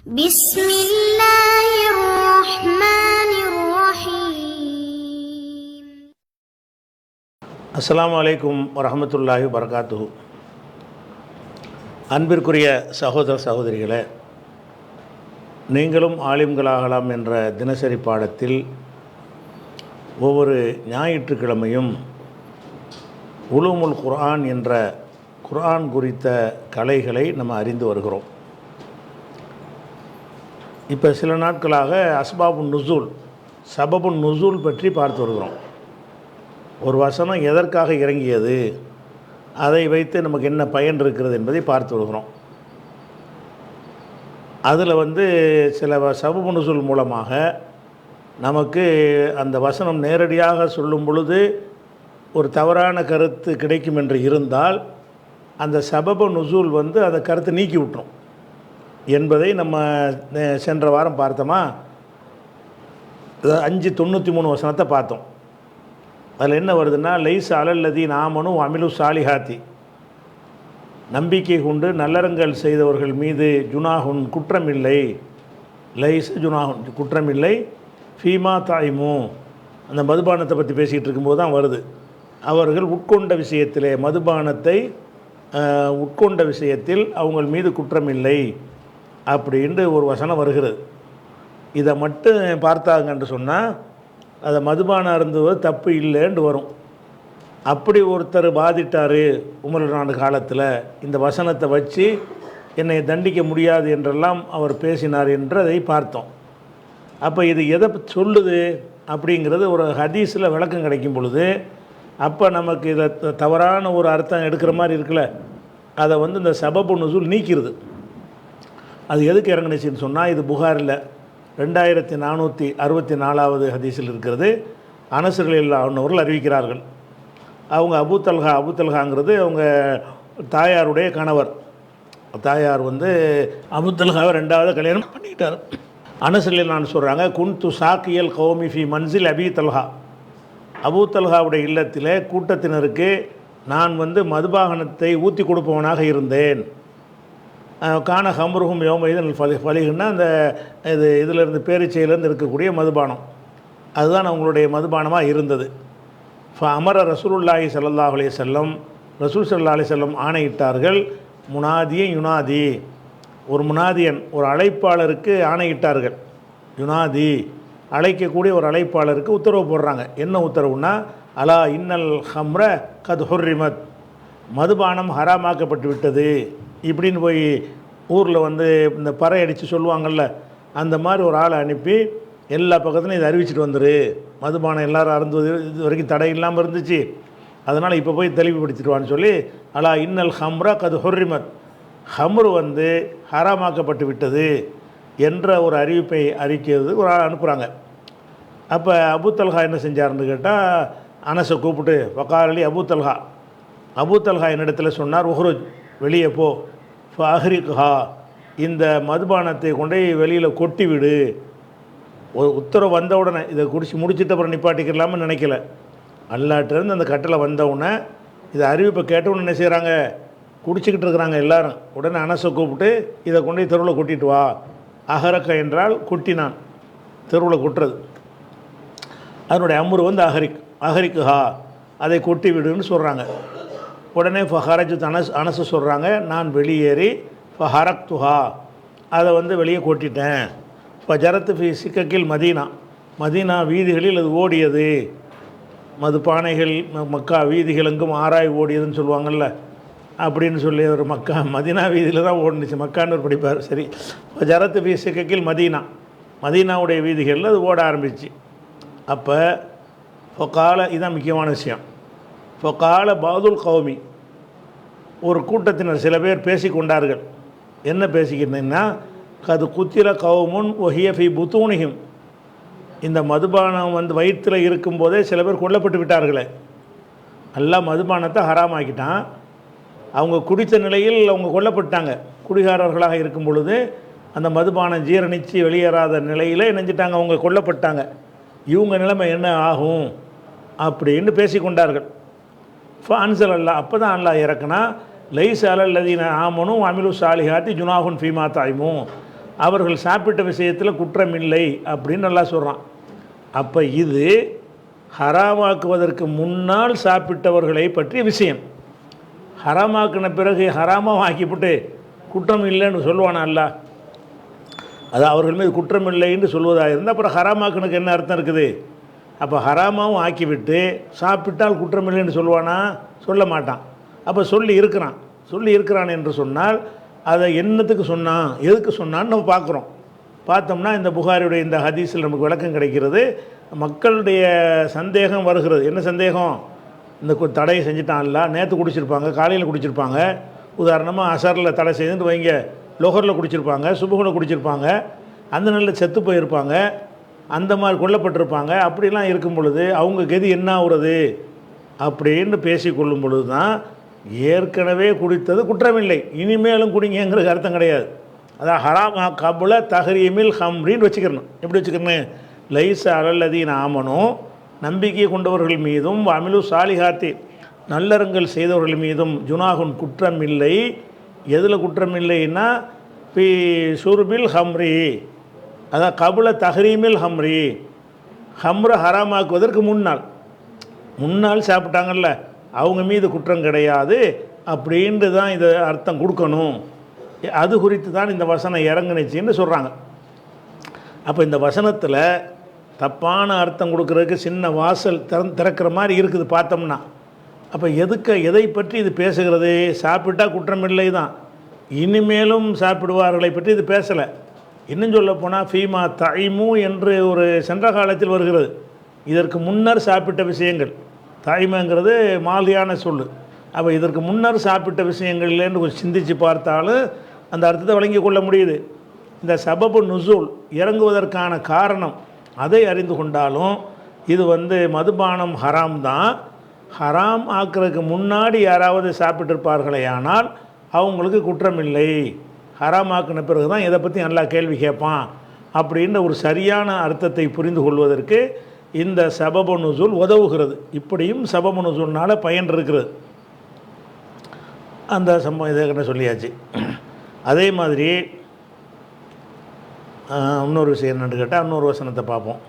بسم الله الرحمن الرحيم. அஸ்ஸலாமு அலைக்கும் வரஹ்மத்துல்லாஹி வபரகாத்துஹு. அன்பிற்குரிய சகோதர சகோதரிகளே, நீங்களும் ஆலிம்களாகலாம் என்ற தினசரி பாடத்தில் ஒவ்வொரு ஞாயிற்றுக்கிழமையும் உலூமுல் குர்ஆன் என்ற குர்ஆன் குறித்த கலைகளை நம்ம அறிந்து வருகிறோம். இப்போ சில நாட்களாக அஸ்பாபுன் நுசூல், சபபுன் நுசூல் பற்றி பார்த்து வருகிறோம். ஒரு வசனம் எதற்காக இறங்கியது, அதை வைத்து நமக்கு என்ன பயன் இருக்கிறது என்பதை பார்த்து வருகிறோம். அதில் சில சபபுன் நுசூல் மூலமாக நமக்கு அந்த வசனம் நேரடியாக சொல்லும் பொழுது ஒரு தவறான கருத்து கிடைக்கும் என்று இருந்தால் அந்த சபப நுசூல் அந்த கருத்தை நீக்கி விட்டுரும் என்பதை நம்ம சென்ற வாரம் பார்த்தோமா. 593 வசனத்தை பார்த்தோம். அதில் என்ன வருதுன்னா, லைஸ் அலல்லதீன் ஆமனு அமிலு சாலிஹாத்தி, நம்பிக்கை கொண்டு நல்லறங்கள் செய்தவர்கள் மீது ஜுனாகுன் குற்றமில்லை, லைஸ் ஜுனாகுன் குற்றமில்லை, ஃபீமா தாய்மு, அந்த மதுபானத்தை பற்றி பேசிகிட்டு இருக்கும்போது தான் வருது. அவர்கள் உட்கொண்ட விஷயத்திலே, மதுபானத்தை உட்கொண்ட விஷயத்தில் அவங்க மீது குற்றமில்லை அப்படின்ட்டு ஒரு வசனம் வருகிறது. இதை மட்டும் பார்த்தாங்கன்னு சொன்னால் அதை மதுபானம் அருந்துவது தப்பு இல்லைன்னு வரும். அப்படி ஒருத்தர் பாதிட்டார் உமர் நாடு காலத்தில், இந்த வசனத்தை வச்சு என்னை தண்டிக்க முடியாது என்றெல்லாம் அவர் பேசினார் என்றதை பார்த்தோம். அப்போ இது எதை சொல்லுது அப்படிங்கிறது ஒரு ஹதீஸில் விளக்கம் கிடைக்கும் பொழுது, அப்போ நமக்கு இதை தவறான ஒரு அர்த்தம் எடுக்கிற மாதிரி இருக்குல்ல, அதை இந்த சபபு நுசூல் நீக்கிறது. அது எதுக்கு இறங்குனுச்சின்னு சொன்னால், இது புகாரில் 2464வது ஹதீஸில் இருக்கிறது. அனஸ் ரலியல்லாஹு அன்ஹு அறிவிக்கிறார்கள். அவங்க அபூ தல்ஹாங்கிறது அவங்க தாயாருடைய கணவர். தாயார் அபூ தல்ஹாவை 2வது கல்யாணம் பண்ணிக்கிட்டார். அனஸ் ரலியல்லாஹு சொல்கிறாங்க, குன்து சாக்கியல் கௌமி ஃபி மன்சில் அபி தல்ஹா, அபூ தல்ஹாவுடைய இல்லத்திலே கூட்டத்தினருக்கு நான் மதுபாகனத்தை ஊற்றி கொடுப்பவனாக இருந்தேன். கான ஹம்ருஹும் யோமைதன் ஃபலிகுன்னா அந்த இதிலிருந்து பேரிச்சையிலேருந்து இருக்கக்கூடிய மதுபானம், அதுதான் அவங்களுடைய மதுபானமாக இருந்தது. அமர ரசூலுல்லாஹி ஸல்லல்லாஹு அலைஹி வஸல்லம், ரசூல் ஸல்லல்லாஹு அலைஹி வஸல்லம் ஆணையிட்டார்கள். முனாதியன் யுனாதி, ஒரு முனாதியன் ஒரு அழைப்பாளருக்கு ஆணையிட்டார்கள். யுனாதி அழைக்கக்கூடிய ஒரு அழைப்பாளருக்கு உத்தரவு போடுறாங்க. என்ன உத்தரவுன்னா, அலா இன்னல் ஹம்ர கத் ஹுர்ரிமத், மதுபானம் ஹராமாக்கப்பட்டு விட்டது இப்படின்னு போய் ஊரில் இந்த பறை அடித்து சொல்லுவாங்கள்ல, அந்த மாதிரி ஒரு ஆளை அனுப்பி எல்லா பக்கத்துலையும் இதை அறிவிச்சிட்டு வந்துரு, மதுபானம் எல்லோரும் அருந்துவது இது வரைக்கும் தடை இல்லாமல் இருந்துச்சு, அதனால் இப்போ போய் தெளிவுபடுத்திடுவான்னு சொல்லி, அலா இன்னல் ஹம்ரா கது ஹுர்ரிமத், ஹம்ரு ஹராமாக்கப்பட்டு விட்டது என்ற ஒரு அறிவிப்பை அறிக்கிறது ஒரு ஆள் அனுப்புகிறாங்க. அப்போ அபூ தல்ஹா என்ன செஞ்சார்னு கேட்டால், அனஸை கூப்பிட்டு வக்காலி அபூ தல்ஹா என்னிடத்தில் சொன்னார், உஹ்ருஜ் வெளியே போ, ஃபஹ்ரிக்ஹா, இந்த மதுபானத்தை கொண்டே வெளியில் கொட்டி விடு. ஒரு உத்தரவு வந்த உடனே இதை குடிச்சு முடிச்சுட்டு அப்புறம் நிப்பாட்டிக்கலாம்னு நினைக்கல. அல்லாட்டிலேருந்து அந்த கட்டளை வந்தவுடனே இதை அறிவிப்பை கேட்டவுடனே என்ன செய்கிறாங்க, குடிச்சிக்கிட்டு இருக்கிறாங்க எல்லாரும். உடனே அனஸை கூப்பிட்டு இதை கொண்டு தெருவில் கொட்டிட்டு வா. அஹரக்க என்றால் கொட்டினான், தெருவில் கொட்டுறது. அதனுடைய அம்ரு அஹரிக்குஹா, அதை கொட்டி விடுன்னு சொல்கிறாங்க. உடனே ஃபஹரஜு அனசு சொல்கிறாங்க, நான் வெளியேறி ஃபஹரக்துஹா, அதை வெளியே கொட்டிட்டேன். ஃபஜரத்து ஃபி சிக்கக்கில் மதீனா வீதிகளில் அது ஓடியது. மதுபானைகள் மக்கா வீதிகள் எங்கும் ஆராய் ஓடியதுன்னு சொல்லுவாங்கள்ல, அப்படின்னு சொல்லி ஒரு மதீனா வீதியில் தான் ஓடினுச்சு. மக்கான்னு ஒரு படிப்பார். சரி, ஃபஜரத்து ஃபி சிக்கக்கில் மதீனாவுடைய வீதிகளில் அது ஓட ஆரம்பிச்சு. அப்போ ஃபகால, இதுதான் முக்கியமான விஷயம், ஃபகால பாதுல் கௌமி, ஒரு கூட்டத்தினர் சில பேர் பேசிக்கொண்டார்கள். என்ன பேசிக்கிட்டீங்கன்னா, கது குத்திர கௌமுன் ஒஹிய ஃபி புத்தூனிஹிம், இந்த மதுபானம் வயிற்றில் இருக்கும்போதே சில பேர் கொல்லப்பட்டு விட்டார்களே. எல்லாம் மதுபானத்தை ஹராமாக்கிட்டான். அவங்க குடித்த நிலையில் அவங்க கொல்லப்பட்டாங்க. குடிகாரர்களாக இருக்கும் பொழுது அந்த மதுபானம் ஜீரணித்து வெளியேறாத நிலையில் நெஞ்சிட்டாங்க, அவங்க கொல்லப்பட்டாங்க. இவங்க நிலைமை என்ன ஆகும் அப்படின்னு பேசிக்கொண்டார்கள். ஃபான்சல் அல்லா, அப்போ தான் அல்லா இறக்குனா, லைஸ் அலல்லதீன ஆமனு அமிலு சாலிஹாத்தி ஜுனாஹுன் ஃபீமா தாய்மு, அவர்கள் சாப்பிட்ட விஷயத்தில் குற்றம் இல்லை அப்படின்னு நல்லா சொல்கிறான். அப்போ இது ஹராமாக்குவதற்கு முன்னால் சாப்பிட்டவர்களை பற்றிய விஷயம். ஹராமாக்கின பிறகு ஹராமாக ஆக்கிவிட்டு குற்றம் இல்லைன்னு சொல்லுவானா அல்ல? அது அவர்கள் மீது குற்றம் இல்லைன்னு சொல்வதாக இருந்தால் அப்புறம் ஹராமாக்குனுக்கு என்ன அர்த்தம் இருக்குது? அப்போ ஹராமாவும் ஆக்கிவிட்டு சாப்பிட்டால் குற்றம் இல்லைன்னு சொல்லுவானா? சொல்ல மாட்டான். அப்போ சொல்லி இருக்கிறான் என்று சொன்னால் அதை என்னத்துக்கு சொன்னான், எதுக்கு சொன்னான்னு நம்ம பார்க்குறோம். பார்த்தோம்னா இந்த புகாரியுடைய இந்த ஹதீஸில் நமக்கு விளக்கம் கிடைக்கிறது. மக்களுடைய சந்தேகம் வருகிறது. என்ன சந்தேகம்? இந்த தடையை செஞ்சுட்டான்ல, நேற்று குடிச்சிருப்பாங்க, காலையில் குடிச்சிருப்பாங்க, உதாரணமாக அசரில் தடை செய்துன்னு வைங்க, லொஹரில் குடிச்சிருப்பாங்க, சுபுகில் குடிச்சிருப்பாங்க, அந்த நாளில் செத்து போயிருப்பாங்க, அந்த மாதிரி கொல்லப்பட்டிருப்பாங்க. அப்படிலாம் இருக்கும் பொழுது அவங்க கதி என்ன ஆகுறது அப்படின்னு பேசிக்கொள்ளும் பொழுது தான் ஏற்கனவே குடித்தது குற்றமில்லை, இனிமேலும் குடிங்கிறது அர்த்தம் கிடையாது. அதான் ஹராமா கபுல தஹரீமில் ஹம்ரின்னு வச்சுக்கிறணும். எப்படி வச்சுக்கிறேன்? லைச அலல்லதீன் ஆமனும், நம்பிக்கை கொண்டவர்கள் மீதும், அமிலு சாலிஹாத்தி நல்லறங்கள் செய்தவர்கள் மீதும் ஜுனாகுன் குற்றம் இல்லை. எதில் குற்றம் இல்லைன்னா பி சுர்பில் ஹம்ரி, அதான் கபுல தஹரீமில் ஹம்ரி, ஹம்ரை ஹராமாக்குவதற்கு முன்னால் சாப்பிட்டாங்கல்ல, அவங்க மீது குற்றம் கிடையாது அப்படின்ட்டு தான் இதை அர்த்தம் கொடுக்கணும். அது குறித்து தான் இந்த வசனம் இறங்குனுச்சின்னு சொல்கிறாங்க. அப்போ இந்த வசனத்தில் தப்பான அர்த்தம் கொடுக்குறதுக்கு சின்ன வாசல் திறக்கிற மாதிரி இருக்குது பார்த்தோம்னா. அப்போ எதை பற்றி இது பேசுகிறது? சாப்பிட்டா குற்றமில்லை தான், இனிமேலும் சாப்பிடுவார்களை பற்றி இது பேசலை. இன்னும் சொல்ல போனால் ஃபீமா தாய்மு என்று ஒரு சென்ற காலத்தில் வருகிறது. இதற்கு முன்னர் சாப்பிட்ட விஷயங்கள், தாய்மைங்கிறது மாலியான சொல். அப்போ இதற்கு முன்னர் சாப்பிட்ட விஷயங்கள்லேருந்து கொஞ்சம் சிந்தித்து பார்த்தாலும் அந்த அர்த்தத்தை வழங்கி கொள்ள முடியுது. இந்த சபபு நுசூல் இறங்குவதற்கான காரணம் அதை அறிந்து கொண்டாலும் இது மதுபானம் ஹராம் தான். ஹராம் ஆக்கிறதுக்கு முன்னாடி யாராவது சாப்பிட்டிருப்பார்களே ஆனால் அவங்களுக்கு குற்றமில்லை. ஹராம் ஆக்கின பிறகு தான் இதை பற்றி நல்லா கேள்வி கேட்பான் அப்படின்ற ஒரு சரியான அர்த்தத்தை புரிந்து கொள்வதற்கு இந்த சபபு நுசூல் உதவுகிறது. இப்படியும் சபபு நுசூல்னால் பயன் இருக்கிறது. அந்த சம்பவம் இதை சொல்லியாச்சு. அதே மாதிரி இன்னொரு விஷயம் என்னென்னு கேட்டால், இன்னொரு வசனத்தை பார்ப்போம்.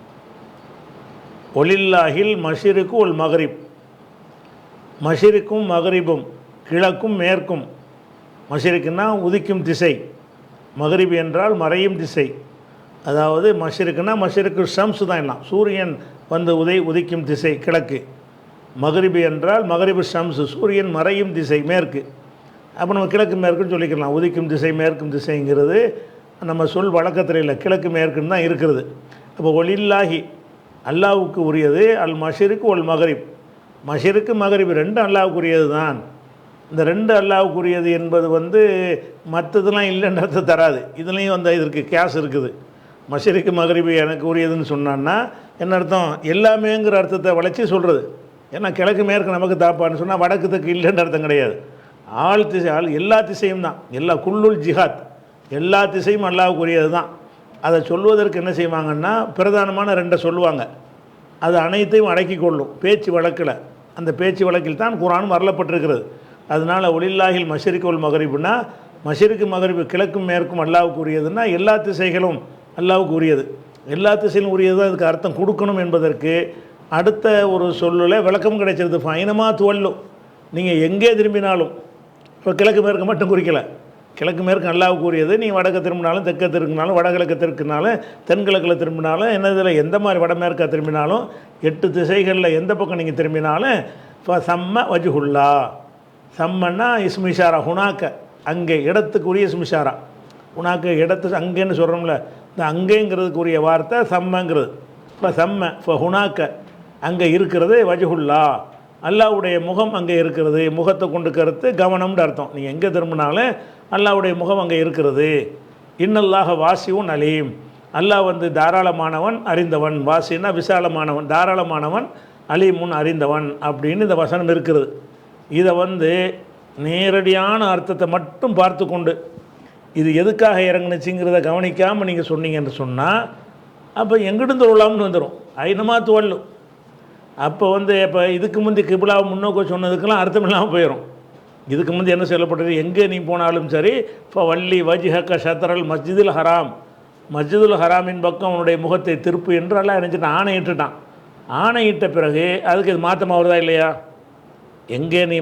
ஒலில்லாஹில் மஷிருக்கு ஒல் மகரிப், மஷிருக்கும் மகரிபும், கிழக்கும் மேற்கும். மஷிருக்குன்னா உதிக்கும் திசை, மகரிப் என்றால் மறையும் திசை. அதாவது மஷிருக்குன்னா மஷிருக்கு ஷம்ஸ் தான், எல்லாம் சூரியன் உதிக்கும் திசை கிழக்கு. மகரிபு என்றால் மகரிபு ஷம்ஸ், சூரியன் மறையும் திசை மேற்கு. அப்போ நம்ம கிழக்கு மேற்குன்னு சொல்லிக்கலாம். உதிக்கும் திசை மேற்கும் திசைங்கிறது நம்ம சொல் வழக்கத்தில் இல்லை, கிழக்கு மேற்குன்னு தான் இருக்கிறது. அப்போ ஒலில்லாஹி அல்லாவுக்கு உரியது, அல் மஷிருக்கு ஒல் மகரிப், மஷிருக்கு மகரிப் ரெண்டு அல்லாவுக்கு உரியது தான். இந்த ரெண்டு அல்லாவுக்கு உரியது என்பது மற்றதெல்லாம் இல்லைன்ற அர்த்தம் தராது. இதுலேயும் இதற்கு கேஸ் இருக்குது. மஷிருக்கு மகரிபு எனக்கு உரியதுன்னு சொன்னான்னா என்ன அர்த்தம்? எல்லாமேங்கிற அர்த்தத்தை வளைச்சி சொல்கிறது. ஏன்னா கிழக்கு மேற்கு நமக்கு தாப்பான்னு சொன்னால் வடக்குத்துக்கு இல்லைன்ற அர்த்தம் கிடையாது. ஆள் திசை, எல்லா திசையும் தான், எல்லா குல்லுல் ஜிஹாத், எல்லா திசையும் அல்லாவுக்கு உரியது தான். அதை சொல்வதற்கு என்ன செய்வாங்கன்னா பிரதானமான ரெண்டை சொல்லுவாங்க. அது அனைத்தையும் அடக்கி கொள்ளும் பேச்சு வழக்கில். அந்த பேச்சு வழக்கில் தான் குர்ஆன் வரலப்பட்டிருக்கிறது. அதனால் ஒலில்லாஹில் மஷரிக்கு ஒல் மகரிபுனா, மஷரிக்கு மகரிபு கிழக்கும் மேற்கும் அல்லாவுக்கு உரியதுன்னா எல்லா திசைகளும் அல்லாவுக்கு உரியது. எல்லா திசையிலும் உரியது தான். அதுக்கு அர்த்தம் கொடுக்கணும் என்பதற்கு அடுத்த ஒரு சொல்லில் விளக்கம் கிடைச்சிருது. ஃபைனமா துவல்லும், நீங்கள் எங்கே திரும்பினாலும், இப்போ கிழக்கு மேற்கு மட்டும் குறிக்கலை, கிழக்கு மேற்கு அல்லாவுக்கு உரியது. நீங்கள் வடக்கு திரும்பினாலும், தெற்க திரும்பினாலும், வடகிழக்கு திரும்பினாலும், தென்கிழக்கில் திரும்பினாலும், என்னதில் எந்த மாதிரி வடமேற்க திரும்பினாலும், 8 திசைகளில் எந்த பக்கம் நீங்கள் திரும்பினாலும் சம்ம வஜுஹுல்லா. சம்மன்னா இஸ்மிஷாரா, ஹுனாக்க அங்கே, இடத்துக்குரிய இஸ்மிஷாரா. ஹுனாக்க இடத்து அங்கேன்னு சொல்கிறோம்ல, இந்த அங்கேங்கிறதுக்குரிய வார்த்தை சம்மங்கிறது. இப்போ சம்ம இப்போ ஹுனாக்க அங்கே இருக்கிறது, வஜுஹுல்லா அல்லாவுடைய முகம் அங்கே இருக்கிறது. முகத்தை கொண்டு கருத்து கவனம்னு அர்த்தம். நீங்கள் எங்கே திரும்பினாலும் அல்லாவுடைய முகம் அங்கே இருக்கிறது. இன்னல்லாஹ வாசிவும் அலீம், அல்லாஹ் தாராளமானவன் அறிந்தவன். வாசின்னா விசாலமானவன், தாராளமானவன், அலீமுன் அறிந்தவன் அப்படின்னு இந்த வசனம் இருக்கிறது. இதை நேரடியான அர்த்தத்தை மட்டும் பார்த்து கொண்டு இது எதுக்காக இறங்குனுச்சுங்கிறத கவனிக்காமல் நீங்கள் சொன்னீங்கன்னு சொன்னால் அப்போ எங்கிருந்து தொழலாம்னு வந்துடும். ஐனமா துவல்லும். அப்போ இப்போ இதுக்கு முந்தி கிபிலாவை முன்னோக்க சொன்னதுக்கெல்லாம் அர்த்தம் இல்லாமல் போயிடும். இதுக்கு முந்தி என்ன சொல்லப்பட்டது? எங்கே நீ போனாலும் சரி, இப்போ வள்ளி வஜ்ஹக ஷத்ரல் மஸ்ஜிதில் ஹராம், மஸ்ஜிதுல் ஹராமின் பக்கம் அவனுடைய முகத்தை திருப்பு என்று அல்லாஹ் நினச்சிட்டான், ஆணையிட்டுட்டான். ஆணையிட்ட பிறகு அதுக்கு இது மாற்றமாக வருதா இல்லையா? எங்கே நீ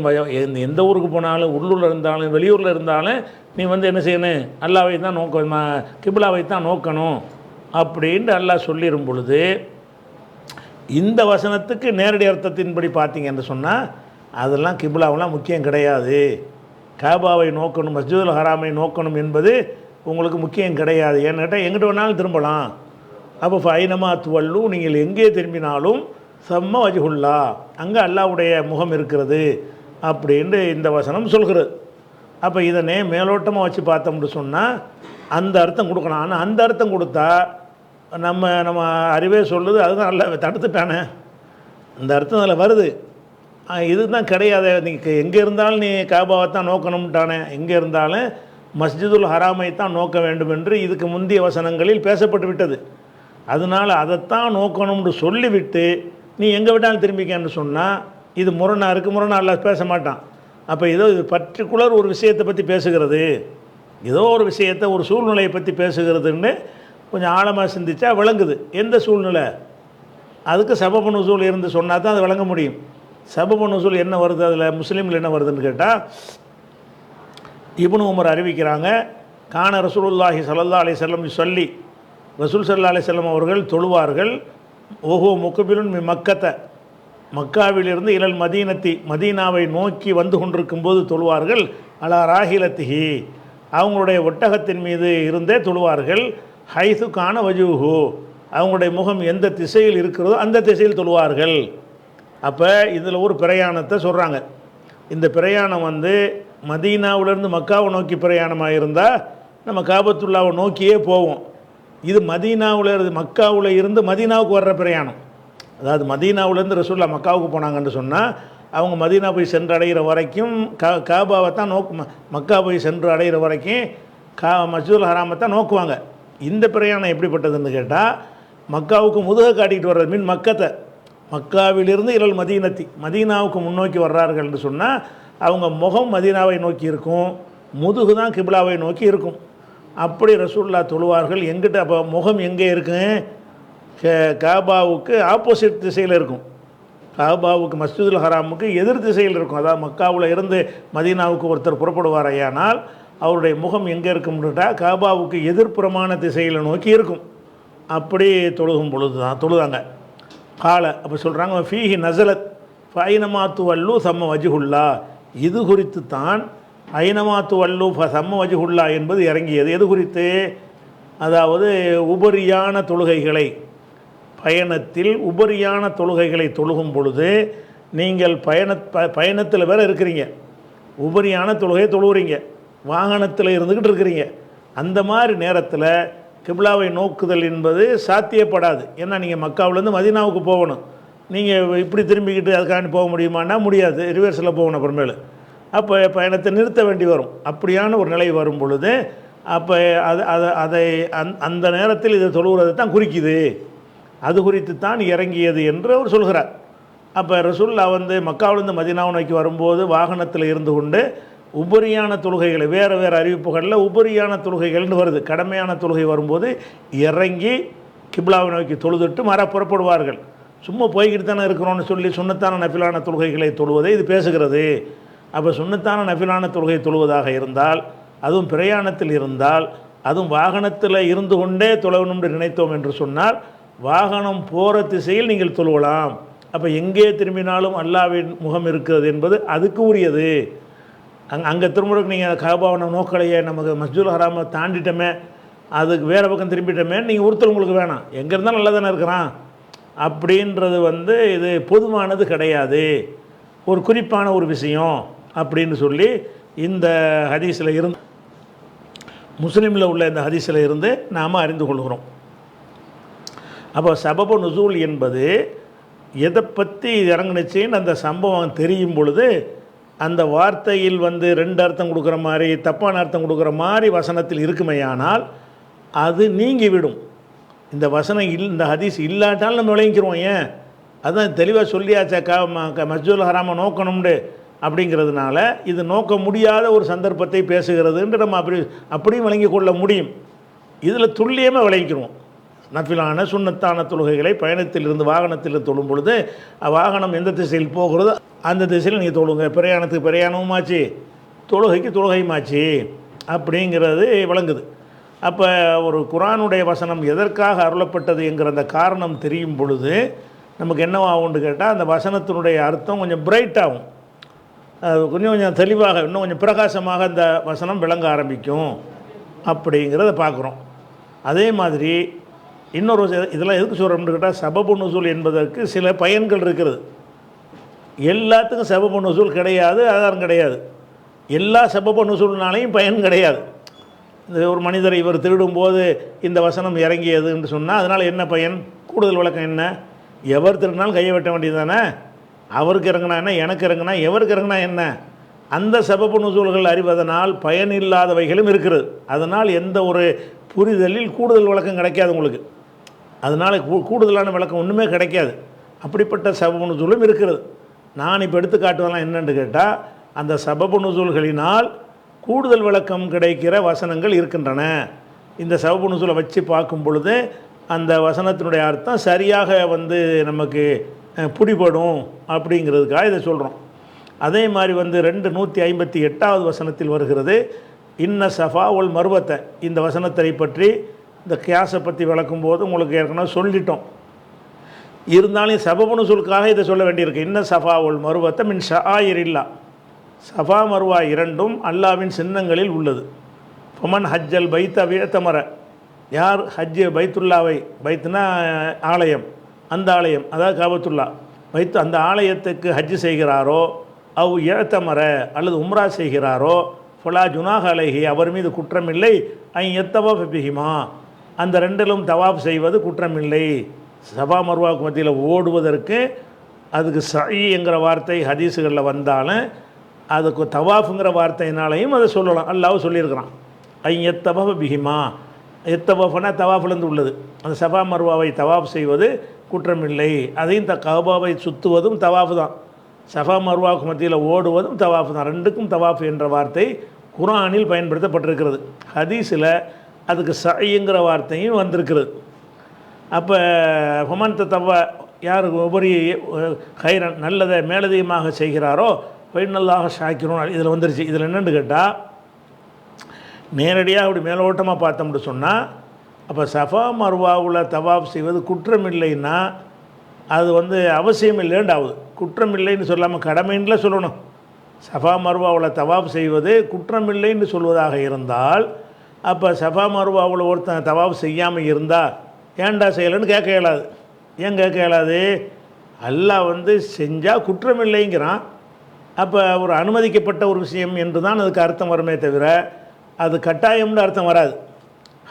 எந்த ஊருக்கு போனாலும், உள்ளூரில் இருந்தாலும் வெளியூரில் இருந்தாலும் நீ வந்து என்ன செய்யணும், அல்லாஹ்வை தான் கிப்லாவை தான் நோக்கணும் அப்படின்ட்டு அல்லாஹ் சொல்லிடும் பொழுது, இந்த வசனத்துக்கு நேரடி அர்த்தத்தின்படி பார்த்தீங்கன்னு சொன்னால் அதெல்லாம் கிப்லாவெலாம் முக்கியம் கிடையாது. காபாவை நோக்கணும், மஸ்ஜிதுல் ஹராமை நோக்கணும் என்பது உங்களுக்கு முக்கியம் கிடையாது. ஏன்னு கேட்டால் எங்கிட்ட வேணாலும் திரும்பலாம். அப்போ ஃபைனமா துவல்லு, நீங்கள் எங்கே திரும்பினாலும் சம்ம வஜ்ஹுல்லா, அங்கே அல்லாஹ்வுடைய முகம் இருக்கிறது அப்படின்ட்டு இந்த வசனம் சொல்கிறது. அப்போ இதனே மேலோட்டமாக வச்சு பார்த்தோம்னு சொன்னால் அந்த அர்த்தம் கொடுக்கணும். ஆனால் அந்த அர்த்தம் கொடுத்தா நம்ம அறிவே சொல்லுது அதுதான் அல்லாஹ் தடுத்துட்டானே, இந்த அர்த்தம் அதில் வருது. இதுதான் கிடையாது. நீ எங்கே இருந்தாலும் நீ காபாவை தான் நோக்கணும்ட்டானே, எங்கே இருந்தாலும் மஸ்ஜிதுல் ஹராமை தான் நோக்க வேண்டும் என்று இதுக்கு முந்தைய வசனங்களில் பேசப்பட்டு விட்டது. அதனால் அதைத்தான் நோக்கணும்னு சொல்லிவிட்டு நீ எங்கே விட்டாலும் திரும்பிக்கன்னு சொன்னால் இது முரணாக இருக்குது, முரணா அல்லாஹ் பேச மாட்டான். அப்போ ஏதோ இது பர்டிகுலர் ஒரு விஷயத்தை பற்றி பேசுகிறது, ஏதோ ஒரு விஷயத்தை ஒரு சூழ்நிலையை பற்றி பேசுகிறதுன்னு கொஞ்சம் ஆழமாக சிந்திச்சா விளங்குது. எந்த சூழ்நிலை, அதுக்கு சபபு நுசூல் இருந்து சொன்னால் தான் அது விளங்க முடியும். சபபு நுசூல் என்ன வருது, அதில் முஸ்லீமில் என்ன வருதுன்னு கேட்டால், இப்னு உமர் அறிவிக்கிறாங்க, கான ரசூலுல்லாஹி ஸல்லல்லாஹு அலைஹி வஸல்லம் சொல்லி, ரசூல் ஸல்லல்லாஹு அலைஹி வஸல்லம் அவர்கள் தொழுவார்கள், ஓஹோ முக்பிலுன் மி மக்கத்த, மக்காவிலிருந்து இலல் மதீனத்தி, மதீனாவை நோக்கி வந்து கொண்டிருக்கும் போது தொழுவார்கள், அலா ராஹிலத்திஹி, அவங்களுடைய ஒட்டகத்தின் மீது இருந்தே தொழுவார்கள், ஹைது கான வஜூஹு, அவங்களுடைய முகம் எந்த திசையில் இருக்கிறதோ அந்த திசையில் தொழுவார்கள். அப்போ இதில் ஒரு பிரயாணத்தை சொல்கிறாங்க. இந்த பிரயாணம் வந்து மதீனாவிலேருந்து மக்காவை நோக்கி பிரயாணமாக இருந்தால் நம்ம காபத்துல்லாவை நோக்கியே போவோம். இது மதீனாவில் இருந்து மக்காவில் இருந்து மதீனாவுக்கு வர்ற பிரயாணம். அதாவது மதீனாவிலேருந்து ரசூல்லா மக்காவுக்கு போனாங்கன்னு சொன்னால் அவங்க மதீனா போய் சென்று அடைகிற வரைக்கும் காபாவை தான் மக்கா போய் சென்று அடைகிற வரைக்கும் மஸ்ஜிதுல் ஹராமை தான் நோக்குவாங்க. இந்த பிரயாணம் எப்படிப்பட்டதுன்னு கேட்டால், மக்காவுக்கு முதுகை காட்டிகிட்டு வர்றது, மீன் மக்கத்தை மக்காவிலிருந்து இலல் மதீனத்தி, மதீனாவுக்கு முன்னோக்கி வர்றார்கள் என்று சொன்னால் அவங்க முகம் மதீனாவை நோக்கி இருக்கும், முதுகு தான் கிப்லாவை நோக்கி இருக்கும். அப்படி ரசூல்லா தொழுவார்கள். எங்கிட்ட அப்போ முகம் எங்கே இருக்கும், காபாவுக்கு ஆப்போசிட் திசையில் இருக்கும். காபாவுக்கு மஸ்ஜிதுல் ஹராமுக்கு எதிர் திசையில் இருக்கும். அதாவது மக்காவில் இருந்து மதீனாவுக்கு ஒருத்தர் புறப்படுவாரையானால் அவருடைய முகம் எங்கே இருக்கும்னுட்டா காபாவுக்கு எதிர்ப்புறமான திசையில் நோக்கி இருக்கும். அப்படி தொழுகும் பொழுது தான் தொழுதாங்க. கால அப்போ சொல்கிறாங்க, ஃபீஹி நசலத் ஃபைனமாத்து வல்லு சம்ம வஜ்ஹுல்லா, இது குறித்து தான் ஐனமாத்து வல்லு சம்ம வஜ்ஹுல்லா என்பது இறங்கியது. எது குறித்து? அதாவது உபரியான தொழுகைகளை, பயணத்தில் உபரியான தொழுகைகளை தொழுகும் பொழுது நீங்கள் பயணத்தில் வேறு இருக்கிறீங்க, உபரியான தொழுகையை தொழுகிறீங்க, வாகனத்தில் இருந்துக்கிட்டு இருக்கிறீங்க, அந்த மாதிரி நேரத்தில் கிப்லாவை நோக்குதல் என்பது சாத்தியப்படாது. ஏன்னா நீங்கள் மக்காவிலேருந்து மதீனாவுக்கு போகணும், நீங்கள் இப்படி திரும்பிக்கிட்டு அதுக்காண்டி போக முடியுமான்னா முடியாது, ரிவர்ஸில் போகணும் அப்புறமேலு. அப்போ பயணத்தை நிறுத்த வேண்டி வரும். அப்படியான ஒரு நிலை வரும் பொழுது அப்போ அதை அந்த நேரத்தில் இதை தொழுகிறது தான் குறிக்குது, அது குறித்து தான் இறங்கியது என்று அவர் சொல்கிறார். அப்போ ரசூல்லா வந்து மக்காவிலேருந்து மதீனாவை நோக்கி வரும்போது வாகனத்தில் இருந்து கொண்டு உபரியான தொழுகைகளை, வேறு வேறு அறிவிப்புகளில் உபரியான தொழுகைகள்னு வருது, கடமையான தொழுகை வரும்போது இறங்கி கிப்லாவை நோக்கி தொழுதுட்டு புறப்படுவார்கள். சும்மா போய்கிட்டு தானே இருக்கிறோன்னு சொல்லி சுன்னத்தான நஃபிலான தொழுகைகளை தொழுவதை இது பேசுகிறது. அப்போ சுன்னத்தான நஃபிலான தொழுகை தொழுவதாக இருந்தால், அதுவும் பிரயாணத்தில் இருந்தால், அதுவும் வாகனத்தில் இருந்து கொண்டே தொழணும்னு நினைத்தோம் என்று சொன்னால் வாகனம் போகிற திசையில் நீங்கள் தொழுவலாம். அப்போ எங்கே திரும்பினாலும் அல்லாஹ்வின் முகம் இருக்கிறது என்பது அதுக்கு உரியது. அங்கே திரும்புறதுக்கு நீங்கள் காபாவை நோக்கலையே, நமக்கு மஸ்ஜிதுல் ஹராமை தாண்டிட்டோமே, அதுக்கு வேறு பக்கம் திரும்பிட்டோமே, நீங்கள் ஒருத்தர் உங்களுக்கு வேணாம், எங்கே இருந்தாலும் நல்லா தானே இருக்கிறான் அப்படின்றது வந்து இது பொதுவானது கிடையாது, ஒரு குறிப்பான ஒரு விஷயம் அப்படின்னு சொல்லி இந்த ஹதீஸில் இருந்து, முஸ்லீமில் உள்ள இந்த ஹதீஸில் இருந்து நாம் அறிந்து கொள்கிறோம். அப்போ சபபு நுசூல் என்பது எதை பற்றி இறங்குனுச்சின்னு அந்த சம்பவம் தெரியும் பொழுது அந்த வார்த்தையில் வந்து ரெண்டு அர்த்தம் கொடுக்குற மாதிரி, தப்பான அர்த்தம் கொடுக்குற மாதிரி வசனத்தில் இருக்குமையானால் அது நீங்கிவிடும். இந்த வசனம் இந்த ஹதீஸ் இல்லாட்டாலும் நம்ம விளங்கிக்கிறோம். ஏன்? அதுதான் தெளிவாக சொல்லியாச்சா, மஸ்ஜிதுல் ஹராமை நோக்கணும்னு. அப்படிங்கிறதுனால இது நோக்க முடியாத ஒரு சந்தர்ப்பத்தை பேசுகிறதுன்று நம்ம அப்படியும் விளங்கி கொள்ள முடியும். இதில் துல்லியமாக விளைவிக்கிறோம். நஃபிலான சுன்னத்தான தொழுகைகளை பயணத்திலிருந்து வாகனத்தில் தொழும் பொழுது வாகனம் எந்த திசையில் போகிறதோ அந்த திசையில் நீங்கள் தொழுங்க. பிரயாணத்துக்கு பிரயாணமும் ஆச்சு, தொழுகைக்கு தொழுகையுமாச்சு அப்படிங்கிறது விளங்குது. அப்போ ஒரு குர்ஆனுடைய வசனம் எதற்காக அருளப்பட்டது என்கிற அந்த காரணம் தெரியும் பொழுது நமக்கு என்னவாகும்னு கேட்டால் அந்த வசனத்தினுடைய அர்த்தம் கொஞ்சம் பிரைட்டாகும், கொஞ்சம் கொஞ்சம் தெளிவாக, இன்னும் கொஞ்சம் பிரகாசமாக அந்த வசனம் விளங்க ஆரம்பிக்கும் அப்படிங்கிறத பார்க்குறோம். அதே மாதிரி இன்னொரு இதெல்லாம் எதுக்கு சொல்கிறோம்னு கேட்டால் சபபு நுசூல் என்பதற்கு சில பயன்கள் இருக்கிறது. எல்லாத்துக்கும் சபபு நுசூல் கிடையாது, ஆதாரம் கிடையாது. எல்லா சபபு நுசூல்னாலையும் பயன் கிடையாது. இந்த ஒரு மனிதரை இவர் திருடும்போது இந்த வசனம் இறங்கியதுன்னு சொன்னால் அதனால் என்ன பயன்? கூடுதல் விளக்கம் என்ன? எவர் திருடினாலும் கையை வெட்ட வேண்டியது தானே. அவருக்கு இறங்கினா என்ன, எனக்கு இறங்கினா, எவருக்கு இறங்கினா என்ன? அந்த சபபு நுசூல்கள் அறிவதனால் பயனில்லாதவைகளும் இருக்கிறது. அதனால் எந்த ஒரு புரிதலில் கூடுதல் விளக்கம் கிடைக்காது உங்களுக்கு. அதனால் கூடுதலான விளக்கம் ஒன்றுமே கிடைக்காது. அப்படிப்பட்ட சபபு நுசூலும் இருக்கிறது. நான் இப்போ எடுத்து காட்டுவதெல்லாம் என்னென்னு கேட்டால் அந்த சபபு நுசூல்களினால் கூடுதல் விளக்கம் கிடைக்கிற வசனங்கள் இருக்கின்றன. இந்த சபபு நுசூலை வச்சு பார்க்கும் பொழுது அந்த வசனத்தினுடைய அர்த்தம் சரியாக நமக்கு பிடிபடும் அப்படிங்கிறதுக்காக இதை சொல்கிறோம். அதே மாதிரி 258வது வசனத்தில் வருகிறது இன்ன சஃபா ஒல் மருவத்தை. இந்த வசனத்தை பற்றி இந்த கியாஸை பற்றி விளக்கும் போது உங்களுக்கு ஏற்கனவே சொல்லிட்டோம். இருந்தாலும் சபபு நுசூலுக்காக இதை சொல்ல வேண்டியிருக்கு. இன்ன சஃபா ஒல் மருவத்தை மின் ஷஆயிரில்லா. சஃபா மருவா இரண்டும் அல்லாவின் சின்னங்களில் உள்ளது. ஃபமன் ஹஜ்ஜல் பைத்த வியத்தமர. யார் ஹஜ்ஜு பைத்துல்லாவை, பைத்துனா ஆலயம், அந்த ஆலயம் அதாவது காபத்துல்லா, பைத்து அந்த ஆலயத்துக்கு ஹஜ்ஜு செய்கிறாரோ அவ் ஏத்தமர அல்லது உம்ரா செய்கிறாரோ ஃபலா ஜுனாஹ அலைஹி, அவர் மீது குற்றமில்லை. எத்தவாஃப் பிஹிமா, அந்த ரெண்டிலும் தவாப் செய்வது குற்றமில்லை. சபா மர்வாவுக்கு மத்தியில் ஓடுவதற்கு அதுக்கு சஇ என்கிற வார்த்தை ஹதீஸுகளில் வந்தாலும் அதுக்கு தவாஃபுங்கிற வார்த்தையினாலையும் அதை சொல்லலாம். அல்லாஹ் சொல்லியிருக்கிறான் எத்தவாஃப் பிஹிமா. எத்தவாஃப்னா தவாஃப்லேருந்து உள்ளது. அந்த சபா மர்வாவை தவாஃப் செய்வது குற்றமில்லை. அதையும் கஅபாவை சுற்றுவதும் தவாஃப் தான். சஃபா மர்வாவுக்கு மத்தியில் ஓடுவதும் தவாஃப் தான். ரெண்டுக்கும் தவாஃப் என்ற வார்த்தை குர்ஆனில் பயன்படுத்தப்பட்டிருக்கிறது. ஹதீஸில் அதுக்கு சஇங்கிற வார்த்தையும் வந்திருக்கிறது. அப்போ ஹுமன் தவா, யார் உபரி ஹைரன் நல்லதை மேலதிகமாக செய்கிறாரோ ஃபைனல்லாக ஷாக்கிரும், இதில் வந்துருச்சு. இதில் என்னென்னு கேட்டால் நேரடியாக அப்படி மேலோட்டமாக பார்த்தோம்னு சொன்னால் அப்போ சஃபா மர்வாவில் தவாஃப் செய்வது குற்றமில்லைன்னா அது அவசியம் இல்லைன்னு ஆகுது. குற்றமில்லைன்னு சொல்லாமல் கடமைன்னு சொல்லணும். சஃபா மர்வாவில் தவாஃப் செய்வது குற்றமில்லைன்னு சொல்வதாக இருந்தால் அப்போ சஃபா மர்வாவில் ஒருத்தன் தவாஃப் செய்யாமல் இருந்தால் ஏன்டா செய்யலைன்னு கேட்க இயலாது. ஏன் கேட்க இயலாது? அல்லாஹ் செஞ்சால் குற்றமில்லைங்கிறான். அப்போ ஒரு அனுமதிக்கப்பட்ட ஒரு விஷயம் என்று தான் அதுக்கு அர்த்தம் வருமே தவிர அது கட்டாயம்னு அர்த்தம் வராது.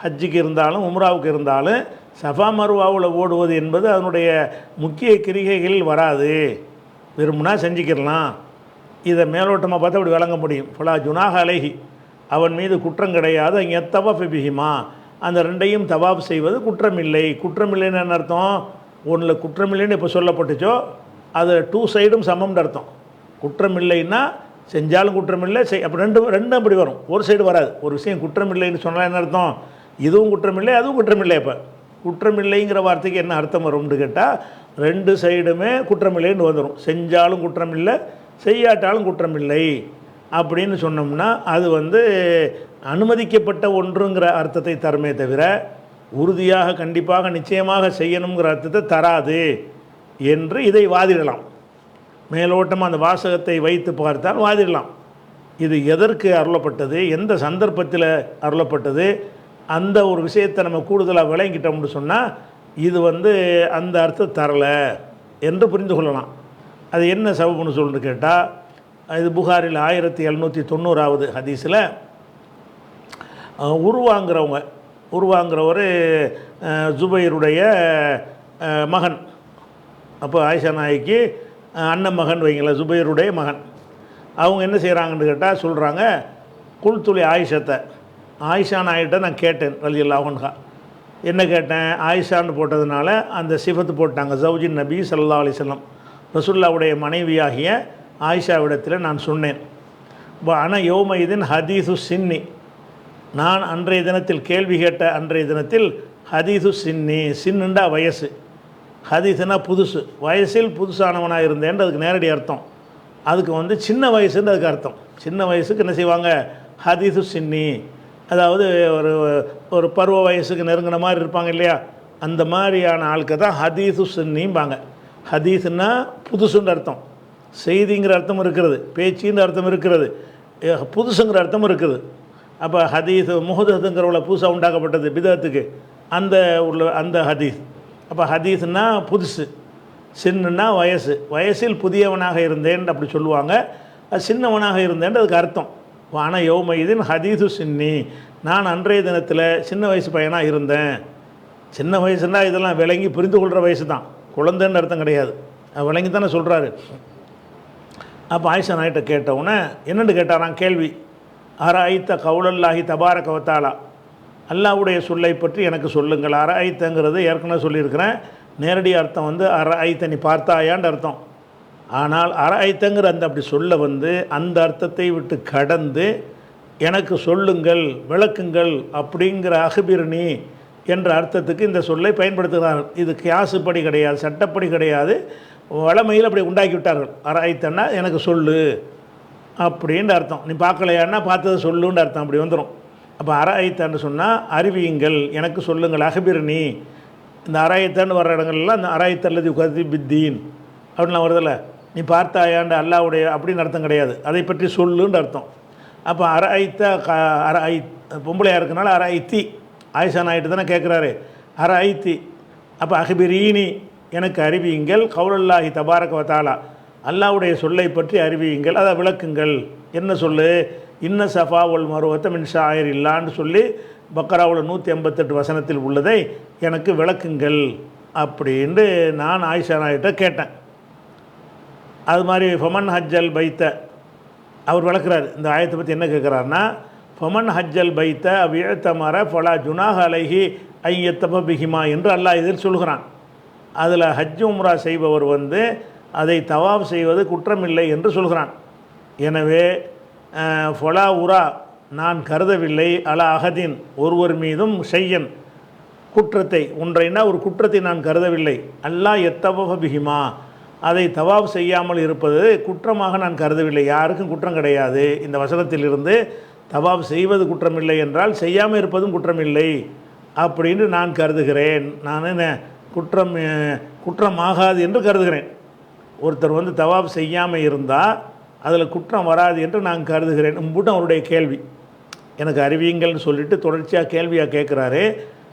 ஹஜ்ஜுக்கு இருந்தாலும் உம்ராவுக்கு இருந்தாலும் சஃபா மர்வாவில் ஓடுவது என்பது அதனுடைய முக்கிய கிரிகைகளில் வராது. விரும்புனா செஞ்சுக்கிடலாம். இதை மேலோட்டமாக பார்த்தா அப்படி வழங்க முடியும். ஃபலா ஜுனாஹ அலைஹி, அவன் மீது குற்றம் கிடையாது. எத்தவாஃப் பிஹிமா, அந்த ரெண்டையும் தவாஃப் செய்வது குற்றமில்லை. குற்றமில்லைன்னு என்ன அர்த்தம்? ஒன்றில் குற்றமில்லைன்னு இப்போ சொல்லப்பட்டுச்சோ அது டூ சைடும் சமம்னு அர்த்தம். குற்றமில்லைன்னா செஞ்சாலும் குற்றமில்லை, அப்போ ரெண்டும் அப்படி வரும். ஒரு சைடு வராது. ஒரு விஷயம் குற்றமில்லைன்னு சொன்னால் என்ன அர்த்தம்? இதுவும் குற்றமில்லை, அதுவும் குற்றமில்லை. அப்போ குற்றமில்லைங்கிற வார்த்தைக்கு என்ன அர்த்தம் வரும்னு கேட்டால் ரெண்டு சைடுமே குற்றமில்லைன்னு வந்துடும். செஞ்சாலும் குற்றமில்லை, செய்யாட்டாலும் குற்றமில்லை அப்படின்னு சொன்னோம்னா அது அனுமதிக்கப்பட்ட ஒன்றுங்கிற அர்த்தத்தை தருமே தவிர உறுதியாக கண்டிப்பாக நிச்சயமாக செய்யணுங்கிற அர்த்தத்தை தராது என்று இதை வாதிடலாம். மேலோட்டமாக அந்த வாசகத்தை வைத்து பார்த்தால் வாதிடலாம். இது எதற்கு அருளப்பட்டது, எந்த சந்தர்ப்பத்தில் அருளப்பட்டது, அந்த ஒரு விஷயத்தை நம்ம கூடுதலாக விளங்கிட்டோம்னு சொன்னால் இது அந்த அர்த்தம் தரலை என்று புரிந்து கொள்ளலாம். அது என்ன சபபுன்னு சொல்லுன்னு கேட்டால் இது புகாரில் 1790வது ஹதீஸில் உருவாங்கிறவர் ஜுபைருடைய மகன். அப்போ ஆயிஷா நாய்க்கு அண்ணன் மகன் வைங்களேன், ஜுபைருடைய மகன். அவங்க என்ன செய்கிறாங்கன்னு கேட்டால் சொல்கிறாங்க, குல்துளி ஆயிஷத்தை, ஆயிஷா நாயிட்ட நான் கேட்டேன் ரலியல்லாஹு அன்ஹா. என்ன கேட்டேன்? ஆயிஷான்னு போட்டதுனால அந்த சிஃபத்து போட்டாங்க. ஜவுஜின் நபி ஸல்லல்லாஹு அலைஹி வஸல்லம், ரசூலுல்லாஹ்வுடைய மனைவியாகிய ஆயிஷாவிடத்தில் நான் சொன்னேன். ஆனால் யௌம இதின் ஹதீஸு சின்னி, நான் அன்றைய தினத்தில் கேள்வி கேட்ட அன்றைய தினத்தில் ஹதீஸு சின்னி, சின்னுண்டா வயசு, ஹதீஸுனா புதுசு, வயசில் புதுசானவனாக இருந்தேன் அதுக்கு நேரடி அர்த்தம். அதுக்கு வந்து சின்ன வயசுன்னு அதுக்கு அர்த்தம். சின்ன வயசுக்கு என்ன செய்வாங்க, ஹதீஸு சின்னி, அதாவது ஒரு ஒரு பருவ வயசுக்கு நெருங்கின மாதிரி இருப்பாங்க இல்லையா, அந்த மாதிரியான ஆளுக்கு தான் ஹதீஸு சின்னிம்பாங்க. ஹதீஸுன்னா புதுசுன்ற அர்த்தம், செய்திங்கிற அர்த்தம் இருக்கிறது, பேச்சின்ற அர்த்தம் இருக்கிறது, புதுசுங்கிற அர்த்தம் இருக்குது. அப்போ ஹதீஸ் முஹதத்துங்கிறவள புதுசாக உண்டாக்கப்பட்டது பிதத்துக்கு, அந்த உள்ள அந்த ஹதீஸ். அப்போ ஹதீஸ்னா புதுசு, சின்னன்னா வயசு, வயசில் புதியவனாக இருந்தேன் அப்படி சொல்லுவாங்க. அது சின்னவனாக இருந்தேன் அதுக்கு அர்த்தம். ஆனால் யௌமைதீன் ஹதீஸு சின்னி, நான் அன்றைய தினத்தில் சின்ன வயசு பையனாக இருந்தேன். சின்ன வயசுன்னா இதெல்லாம் விளங்கி புரிந்து கொள்கிற வயசு தான், குழந்தைன்னு அர்த்தம் கிடையாது. விளங்கி தானே சொல்கிறாரு. அப்போ ஆயிஷா நாயிட்ட கேட்டவுடனே என்னென்னு கேட்டாரான் கேள்வி, அராய்த்த கவுலல்லாஹி தபாரக வத்தாலா, அல்லாஹ்வுடைய சொல்லை பற்றி எனக்கு சொல்லுங்கள். அராய்த்தங்கிறது ஏற்கனவே சொல்லியிருக்கிறேன், நேரடி அர்த்தம் வந்து அராய்த்த நீ பார்த்தாயான்னு அர்த்தம். ஆனால் அராய்த்தங்கிற அந்த அப்படி சொல்ல வந்து அந்த அர்த்தத்தை விட்டு கடந்து எனக்கு சொல்லுங்கள், விளக்குங்கள் அப்படிங்கிற அஹ்பிர்னி என்ற அர்த்தத்துக்கு இந்த சொல்லை பயன்படுத்துகிறார்கள். இது கியாசுப்படி கிடையாது, சட்டப்படி கிடையாது, வளமையில் அப்படி உண்டாக்கி விட்டார்கள். அராய்த்தன்னா எனக்கு சொல்லு அப்படின்ற அர்த்தம், நீ பார்க்கலையான்னா பார்த்ததை சொல்லுன்ற அர்த்தம் அப்படி வந்துடும். அப்போ அராய்த்தான்னு சொன்னால் அறிவியுங்கள், எனக்கு சொல்லுங்கள், அஹ்பிர்னி. இந்த அராய்த்தான்னு வர்ற இடங்கள்லாம் அந்த அராய்த்தல்லது கதி பித்தீன் அப்படின்லாம் வருதில்ல, நீ பார்த்தாயாண்ட அல்லாவுடைய அப்படின்னு அர்த்தம் கிடையாது, அதை பற்றி சொல்லுன்ற அர்த்தம். அப்போ அராய்த்த அராய் பொம்பளையாக இருக்கனால அராய்த்தி, ஆயிஷா நாயிட்டு தானே கேட்குறாரு அராய்த்தி. அப்போ அஹ்பிரீனி எனக்கு அறிவியுங்கள், கவுலல்லாஹி தபாரக வத்தாலா அல்லாவுடைய சொல்லை பற்றி அறிவியுங்கள், அதை விளக்குங்கள். என்ன சொல்லு, இன்ன சஃபா ஒல் மருவத்தை மின் ஷாயிர் இல்லான்னு சொல்லி பக்கராவில் 188 வசனத்தில் உள்ளதை எனக்கு விளக்குங்கள் அப்படின்ட்டு நான் ஆயிஷா நாயிட்ட கேட்டேன். அது மாதிரி ஃபமன் ஹஜ்ஜல் பைத்த அவர் விளக்குறாரு. இந்த ஆயத்தை பற்றி என்ன கேட்குறாருன்னா, ஃபமன் ஹஜ்ஜல் பைத்த அவ்வியத்தமர ஃபலா ஜுனாஹ அலைஹி ஐயத்தப பிஹிமா என்று அல்லாஹ் இதில் சொல்கிறான். அதில் ஹஜ் உம்ரா செய்பவர் வந்து அதை தவாப் செய்வது குற்றமில்லை என்று சொல்கிறான். எனவே ஃபலா உரா நான் கருதவில்லை, அலா அகதின் ஒருவர் மீதும் செய்யன் குற்றத்தை, ஒன்றைனா ஒரு குற்றத்தை நான் கருதவில்லை, அல்லாஹ் எத்தப பிஹிமா அதை தவாப் செய்யாமல் இருப்பது குற்றமாக நான் கருதவில்லை. யாருக்கும் குற்றம் கிடையாது. இந்த வசனத்திலிருந்து தவாப் செய்வது குற்றமில்லை என்றால் செய்யாமல் இருப்பதும் குற்றமில்லை அப்படின்னு நான் கருதுகிறேன். நான் என்ன குற்றமாகாது என்று கருதுகிறேன். ஒருத்தர் வந்து தவாப் செய்யாமல் இருந்தால் அதில் குற்றம் வராது என்று நான் கருதுகிறேன். முன்னும் அவருடைய கேள்வி எனக்கு அறிவியுங்கள்னு சொல்லிட்டு தொடர்ச்சியாக கேள்வியாக கேட்குறாரு.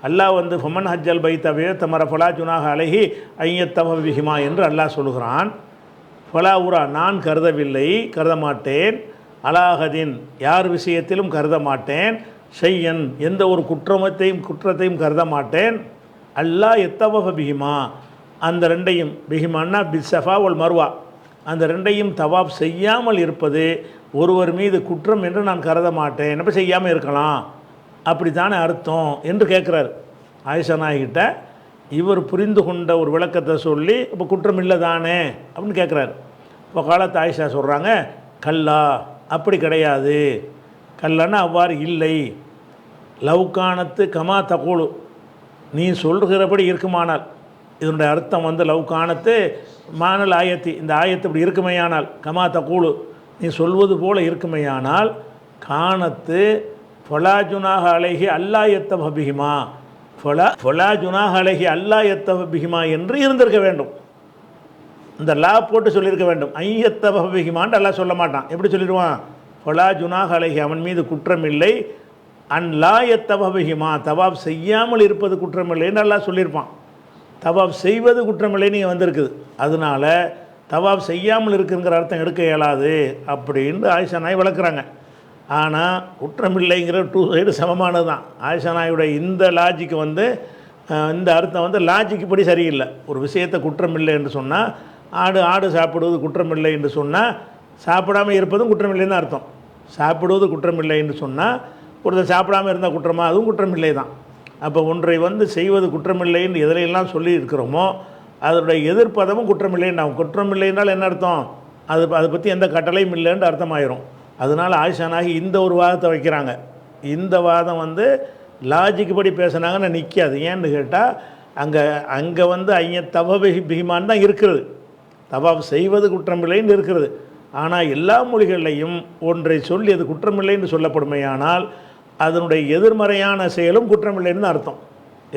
அல்லாஹ் வந்து ஃபமன் ஹஜ்ஜல் பைத்தவே தமர ஃபலா ஜுனாஹ அலைஹி ஐயத்தப பிஹிமா என்று அல்லாஹ் சொல்கிறான். ஃபலா உரா நான் கருதவில்லை, கருத மாட்டேன், அலாஹதின் யார் விஷயத்திலும் கருத மாட்டேன், செய்யன் எந்த ஒரு குற்றத்தையும் கருத மாட்டேன், அல்லாஹ் எத்தப பிஹிமா அந்த ரெண்டையும், பிஹிமான்னா பிஸ்ஸஃபா ஒல் மர்வா அந்த ரெண்டையும் தவாப் செய்யாமல் இருப்பது ஒருவர் மீது குற்றம் என்று நான் கருத மாட்டேன். என்ன செய்யாமல் இருக்கலாம் அப்படி தானே அர்த்தம் என்று கேட்குறாரு ஆயிஷா நாய்கிட்ட. இவர் புரிந்து கொண்ட ஒரு விளக்கத்தை சொல்லி இப்போ குற்றம் இல்லை தானே அப்படின்னு கேட்குறாரு. இப்போ காலத்து ஆயிஷா சொல்கிறாங்க, கல்லா அப்படி கிடையாது, கல்லான்னா அவ்வாறு இல்லை, லவ்கானத்து கமா தகூலு நீ சொல்கிறபடி இருக்குமானால், இதனுடைய அர்த்தம் வந்து லவ்கானத்து மானல் ஆயத்தி இந்த ஆயத்து இப்படி இருக்குமையானால், கமா தகூலு நீ சொல்வது போல் இருக்குமையானால், கானத்து ஃபலா ஜுனாஹ அலைஹி அல்லா எத்தப பிஹிமா ஃபலா ஜுனாஹ அலைஹி அல்லா எத்தப பிஹிமா என்று இருந்திருக்க வேண்டும். இந்த லா போட்டு சொல்லியிருக்க வேண்டும். ஐயத்தப பிஹிமான்ட்டு அல்லாஹ் சொல்ல மாட்டான். எப்படி சொல்லிடுவான், ஃபலா ஜுனாஹ அலைஹி அவன் மீது குற்றமில்லை, அன் லா எத்தப பிஹிமா தவாப் செய்யாமல் இருப்பது குற்றமில்லைன்னு அல்லாஹ் சொல்லியிருப்பான். தவாப் செய்வது குற்றமில்லை நீங்கள் வந்திருக்குது, அதனால தவாப் செய்யாமல் இருக்குங்கிற அர்த்தம் எடுக்க இயலாது அப்படின்னு ஆயிஷா நாய் விளக்குறாங்க. ஆனால் குற்றமில்லைங்கிற 2 சைடு சமமானது தான். ஆயிஷா நாயுடைய இந்த லாஜிக்கு வந்து இந்த அர்த்தம் வந்து லாஜிக்கு படி சரியில்லை. ஒரு விஷயத்தை குற்றமில்லை என்று சொன்னால், ஆடு சாப்பிடுவது குற்றமில்லை என்று சொன்னால் சாப்பிடாமல் இருப்பதும் குற்றமில்லைன்னு அர்த்தம். சாப்பிடுவது குற்றமில்லை என்று சொன்னால் ஒருத்தர் சாப்பிடாமல் இருந்தால் குற்றமா, அதுவும் குற்றமில்லை தான். அப்போ ஒன்றை வந்து செய்வது குற்றமில்லைன்னு எதிலையெல்லாம் சொல்லி இருக்கிறோமோ அதனுடைய எதிர்ப்பதமும் குற்றமில்லைன்னு ஆகும். குற்றமில்லைன்றால் என்ன அர்த்தம், அதை பற்றி எந்த கட்டளையும் இல்லைன்னு அர்த்தமாயிரும். அதனால் ஆயிஷா நாயகி இந்த ஒரு வாதத்தை வைக்கிறாங்க. இந்த வாதம் வந்து லாஜிக் படி பேசுனாங்கன்னு நிற்காது. ஏன்னு கேட்டால் அங்கே வந்து பிகிமான் தான் இருக்கிறது, தவாப் செய்வது குற்றமில்லைன்னு இருக்கிறது. ஆனால் எல்லா மொழிகளையும் ஒன்றை சொல்லி அது குற்றமில்லைன்னு சொல்லப்படுமையானால் அதனுடைய எதிர்மறையான செயலும் குற்றமில்லைன்னு அர்த்தம்.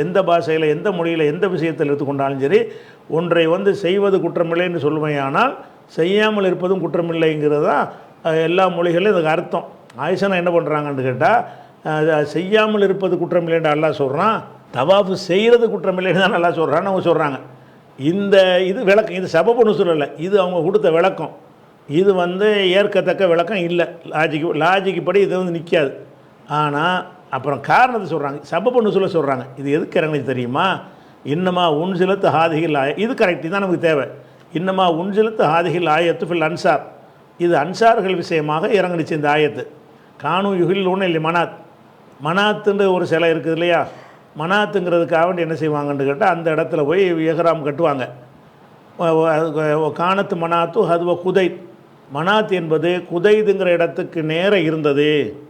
எந்த பாஷையில், எந்த மொழியில், எந்த விஷயத்தில் எடுத்துக்கொண்டாலும் சரி, ஒன்றை வந்து செய்வது குற்றமில்லைன்னு சொல்லுமையானால் செய்யாமல் இருப்பதும் குற்றமில்லைங்கிறது தான் எல்லா மொழிகளிலும் இதுக்கு அர்த்தம். ஆயிஷா என்ன பண்ணுறாங்கன்னு கேட்டால், செய்யாமல் இருப்பது குற்றமில்லைன்னு அல்லாஹ் சொல்கிறான், தவாஃபு செய்கிறது குற்றமில்லைன்னு தான் நல்லா சொல்கிறான்னு அவங்க சொல்கிறாங்க. இது விளக்கம், இது சபபுன்னு சொல்லலை, இது அவங்க கொடுத்த விளக்கம். இது வந்து ஏற்கத்தக்க விளக்கம் இல்லை, லாஜிக்கு படி இது வந்து நிற்காது. ஆனால் அப்புறம் காரணத்தை சொல்கிறாங்க, சபபுன்னு சொல்கிறாங்க. இது எதுக்கு இறங்குச்சு தெரியுமா? இன்னமா உன்சிலத்து ஹாதிகில் இது கரெக்ட் தான் நமக்கு தேவை. இன்னமா உன்சிலத்து ஹாதிகில் ஆயத்து ஃபில் அன்சார், இது அன்சார்கள் விஷயமாக இறங்குனுச்சு இந்த ஆயத்து. கானு யுகில் ஒன்றும் இல்லை மனாத்துன்ற ஒரு சிலை இருக்குது இல்லையா, மனாத்துங்கிறதுக்காக வேண்டி என்ன செய்வாங்கன்னு கேட்டால் அந்த இடத்துல போய் எஹ்ராம் கட்டுவாங்க. கானத்து மனாத்து அதுவ குதை, மனாத் என்பது குதைதுங்கிற இடத்துக்கு நேரம் இருந்தது.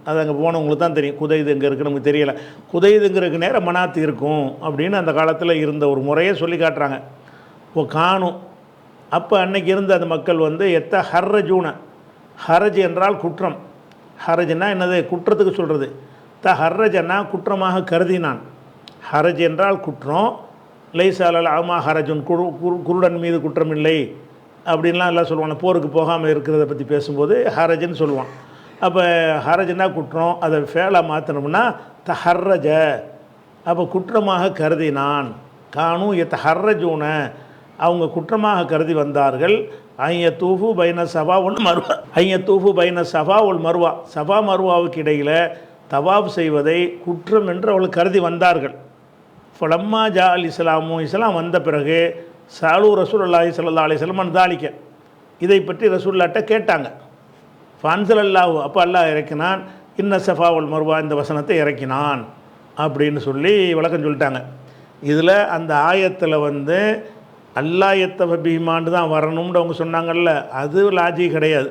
அது அங்கே போனவங்களுக்கு தான் தெரியும், குதைது எங்கே இருக்குது நமக்கு தெரியலை. குதைதுங்கிறதுக்கு நேரம் மனாத்து இருக்கும் அப்படின்னு அந்த காலத்தில் இருந்த ஒரு முறையை சொல்லி காட்டுறாங்க. காணும் அப்போ அன்னைக்கு இருந்த அந்த மக்கள் வந்து ஹர்ரஜூன, ஹரஜ் என்றால் குற்றம், ஹரஜ்னா என்னது, குற்றத்துக்கு சொல்கிறது. ஹர்ரஜன்னா குற்றமாக கருதினான், ஹரஜ் என்றால் குற்றம். லைசாலல் ஆமா ஹரஜுன், குருடன் மீது குற்றம் இல்லை அப்படின்லாம் எல்லாம் சொல்லுவாங்க. போருக்கு போகாமல் இருக்கிறத பற்றி பேசும்போது ஹரஜன்னு சொல்லுவான். அப்போ ஹரஜன்னா குற்றம், அதை ஃபேலாக மாற்றினோம்னா ஹர்ரஜ, அப்போ குற்றமாக கருதினான். காணும் ஹர்ரஜூன, அவங்க குற்றமாக கருதி வந்தார்கள். ஐயத்தூஃபு பைன சபா உல் மர்வா, ஐயத்தூஃபு பைன சபா உல் மர்வா, சபா மர்வாவுக்கு இடையில் தவாப் செய்வதை குற்றம் என்று அவள் கருதி வந்தார்கள். ஃபலம்மா ஜா அல் இஸ்லாம் வந்த பிறகு சாலு ரசூலுல்லாஹி ஸல்லல்லாஹு அலைஹி வஸல்லம் தாலிக்க, இதை பற்றி ரசூலுல்லாஹ்ட்ட கேட்டாங்க. ஃபான்சல் அல்லாஹ், அப்போ அல்லாஹ் இறக்கினான் இன்ன சஃபா உல் மர்வா, இந்த வசனத்தை இறக்கினான் அப்படின்னு சொல்லி விளக்கம் சொல்லிட்டாங்க. இதில் அந்த ஆயத்தில் வந்து அல்லாயத்த பீமான்னு தான் வரணும்னு அவங்க சொன்னாங்கல்ல, அது லாஜிக் கிடையாது.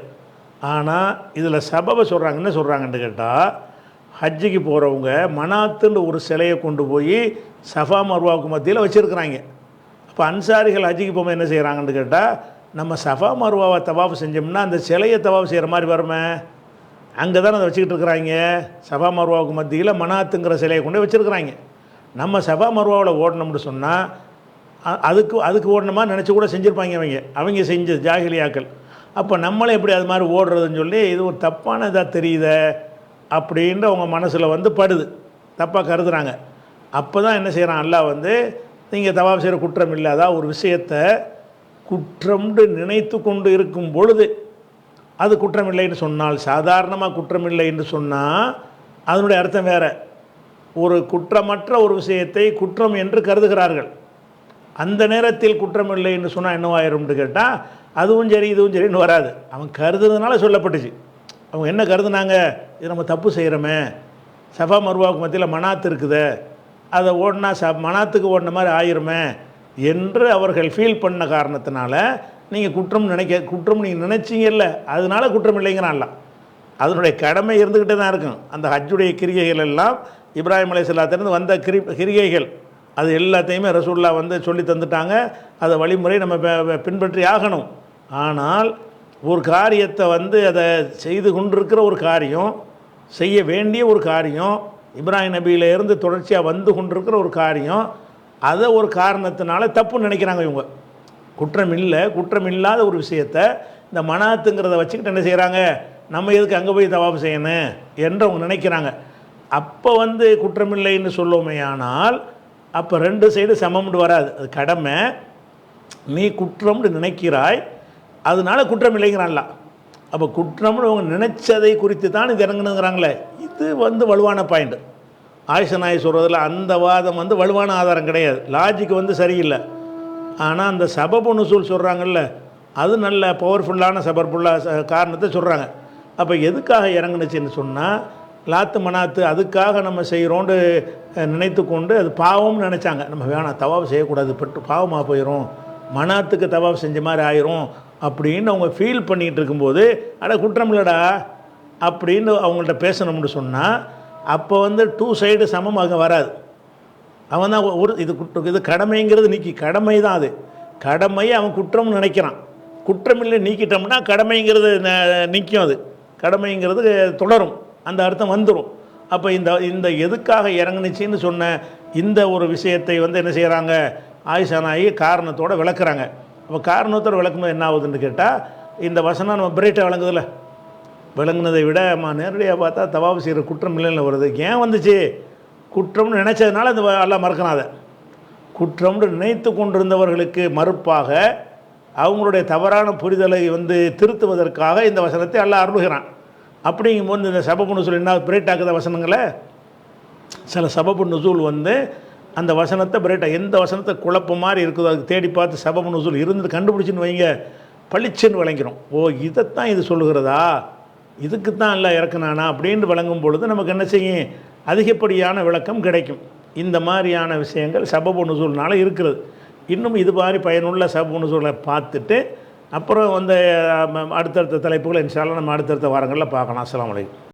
ஆனால் இதில் சபபை சொல்கிறாங்க. என்ன சொல்கிறாங்கன்னு கேட்டால், ஹஜ்ஜிக்கு போகிறவங்க மனாத்துன்னு ஒரு சிலையை கொண்டு போய் சஃபா மர்வாவுக்கு மத்தியில் வச்சுருக்குறாங்க. அப்போ அன்சாரிகள் ஹஜ்ஜிக்கு போகும்போது என்ன செய்கிறாங்கன்னு கேட்டால், நம்ம சஃபா மர்வாவை தவாஃப் செஞ்சோம்னா அந்த சிலையை தவாஃப் செய்கிற மாதிரி வருமே, அங்கே தான் அதை வச்சுக்கிட்டு இருக்கிறாங்க. சஃபா மர்வாவுக்கு மத்தியில் மனாத்துங்கிற சிலையை கொண்டு வச்சுருக்குறாங்க. நம்ம சஃபா மர்வாவில் ஓடணும்னு சொன்னால் அதுக்கு ஓடணுமா நினச்சி கூட செஞ்சுருப்பாங்க அவங்க செஞ்ச ஜாகிலியாக்கள். அப்போ நம்மளே எப்படி அது மாதிரி ஓடுறதுன்னு சொல்லி இது ஒரு தப்பான இதாக தெரியுத அப்படின்ற அவங்க மனசில் வந்து படுது, தப்பாக கருதுகிறாங்க. அப்போ தான் என்ன செய்கிறான் அல்லாஹ் வந்து, நீங்கள் தவாப் செய்கிற குற்றம் இல்லை, அதாவது ஒரு விஷயத்தை குற்றம்னு நினைத்து கொண்டு இருக்கும் பொழுது அது குற்றம் இல்லைன்னு சொன்னால், சாதாரணமாக குற்றம் இல்லை என்று சொன்னால் அதனுடைய அர்த்தம் வேறு. ஒரு குற்றமற்ற ஒரு விஷயத்தை குற்றம் என்று கருதுகிறார்கள். அந்த நேரத்தில் குற்றம் இல்லை என்று சொன்னால் என்னவாயிரும்னு கேட்டால், அதுவும் சரி இதுவும் சரின்னு வராது. அவன் கருதுறதுனால சொல்லப்பட்டுச்சு. அவங்க என்ன கருதுனாங்க, இது நம்ம தப்பு செய்கிறோமே, சஃபா மர்வாவுக்கு மத்தியில் மனாத்து இருக்குது, அதை ஓடினா மனாத்துக்கு ஓடின மாதிரி ஆயிருமே என்று அவர்கள் ஃபீல் பண்ண காரணத்தினால நீங்கள் குற்றம் நீங்கள் நினைச்சிங்கல்ல, அதனால குற்றம் இல்லைங்கிறான்ல. அதனுடைய கடமை இருந்துக்கிட்டே தான் இருக்கும். அந்த ஹஜ்ஜுடைய கிரிகைகள் எல்லாம் இப்ராஹிம் அலைஹிஸ்ஸலாத்திலிருந்து வந்த கிரிகைகள், அது எல்லாத்தையுமே ரசூலுல்லாஹ் வந்து சொல்லி தந்துட்டாங்க. அதை வழிமுறை நம்ம பின்பற்றி ஆகணும். ஆனால் ஒரு காரியத்தை வந்து அதை செய்து கொண்டிருக்கிற ஒரு காரியம், செய்ய வேண்டிய ஒரு காரியம், இப்ராஹிம் நபியிலேருந்து தொடர்ச்சியாக வந்து கொண்டிருக்கிற ஒரு காரியம், அதை ஒரு காரணத்தினால தப்புன்னு நினைக்கிறாங்க இவங்க. குற்றம் இல்லாத ஒரு விஷயத்தை இந்த மனாத்துங்கிறத வச்சுக்கிட்டு என்ன செய்கிறாங்க, நம்ம எதுக்கு அங்கே போய் தவாப் செய்யணும் என்று அவங்க நினைக்கிறாங்க. அப்போ வந்து குற்றமில்லைன்னு சொல்லுவோமே, ஆனால் அப்போ ரெண்டு சைடு சமம்னு வராது. அது கடமை, நீ குற்றம்னு நினைக்கிறாய், அதனால குற்றம் இல்லைங்கிறான்ல. அப்போ குற்றம்னு அவங்க நினைச்சதை குறித்து தான் இது இறங்கணுங்கிறாங்களே, இது வந்து வலுவான பாயிண்ட். ஆயிஷா நாய் சொல்கிறதுல அந்த வாதம் வந்து வலுவான ஆதாரம் கிடையாது, லாஜிக் வந்து சரியில்லை. ஆனால் அந்த சபபு நுசூல் சொல்கிறாங்கல்ல, அது நல்ல பவர்ஃபுல்லான சபர்ஃபுல்லாக காரணத்தை சொல்கிறாங்க. அப்போ எதுக்காக இறங்குனுச்சுன்னு சொன்னால், லாத்து மனாத்து அதுக்காக நம்ம செய்கிறோன்னு நினைத்து கொண்டு அது பாவம்னு நினச்சாங்க. நம்ம வேணாம் தவாப் செய்யக்கூடாது, பட்டு பாவமாக போயிடும், மனாத்துக்கு தவாப் செஞ்ச மாதிரி ஆயிரும் அப்படின்னு அவங்க ஃபீல் பண்ணிகிட்டு இருக்கும்போது, அட குற்றம் இல்லைடா அப்படின்னு அவங்கள்ட்ட பேசணும்னு சொன்னால், அப்போ வந்து டூ சைடு சமம் அங்கே வராது. அவன் தான் ஒரு இது கடமைங்கிறது நீக்கி, கடமை தான் அது, கடமையை அவன் குற்றம்னு நினைக்கிறான். குற்றமில்லை நீக்கிட்டோம்னா கடமைங்கிறது நிற்கும், அது கடமைங்கிறது தொடரும், அந்த அர்த்தம் வந்துடும். அப்போ இந்த எதுக்காக இறங்குனுச்சின்னு சொன்ன இந்த ஒரு விஷயத்தை வந்து என்ன செய்கிறாங்க, ஆயிஷா நாயி காரணத்தோடு விளக்குறாங்க. அப்போ காரணத்தோடு விளக்கும்போது என்ன ஆகுதுன்னு கேட்டால், இந்த வசனம் நம்ம பிரைட்டாக விளங்குதில்ல, விளங்குனதை விட நேரடியாக பார்த்தா தவாஃப் செய்கிற குற்றம் இல்லைன்னு வருது. ஏன் வந்துச்சு? குற்றம்னு நினச்சதுனால அந்த எல்லாம் மறக்கணாத, குற்றம்னு நினைத்து கொண்டிருந்தவர்களுக்கு மறுப்பாக அவங்களுடைய தவறான புரிதலை வந்து திருத்துவதற்காக இந்த வசனத்தை அல்லாஹ் அருளுகிறான். அப்படிங்கும்போது இந்த சபபு நுசூல் என்ன பிரேட்டாக்குத வசனங்களை, சில சபபு நுசூல் வந்து அந்த வசனத்தை பிரேட்டாக, எந்த வசனத்தை குழப்பம் மாதிரி இருக்குதோ அதுக்கு தேடி பார்த்து சபபு நுசூல் இருந்து கண்டுபிடிச்சின்னு வைங்க, பளிச்சுன்னு விளங்கிறோம். ஓ இதைத்தான் இது சொல்லுகிறதா, இதுக்கு தான் எல்லாம் இறக்குனானா அப்படின்னு விளங்கும் பொழுது நமக்கு என்ன செய்யும், அதிகப்படியான விளக்கம் கிடைக்கும். இந்த மாதிரியான விஷயங்கள் சபபு நுசூல்னால இருக்கிறது. இன்னும் இது மாதிரி பயனுள்ள சபபு நுசூலை பார்த்துட்டு அப்புறம் வந்து அடுத்தடுத்த தலைப்புகளை இன்ஷா அல்லாஹ் நம்ம அடுத்தடுத்த வாரங்களில் பார்க்கலாம். அஸ்ஸலாமு அலைக்கும்.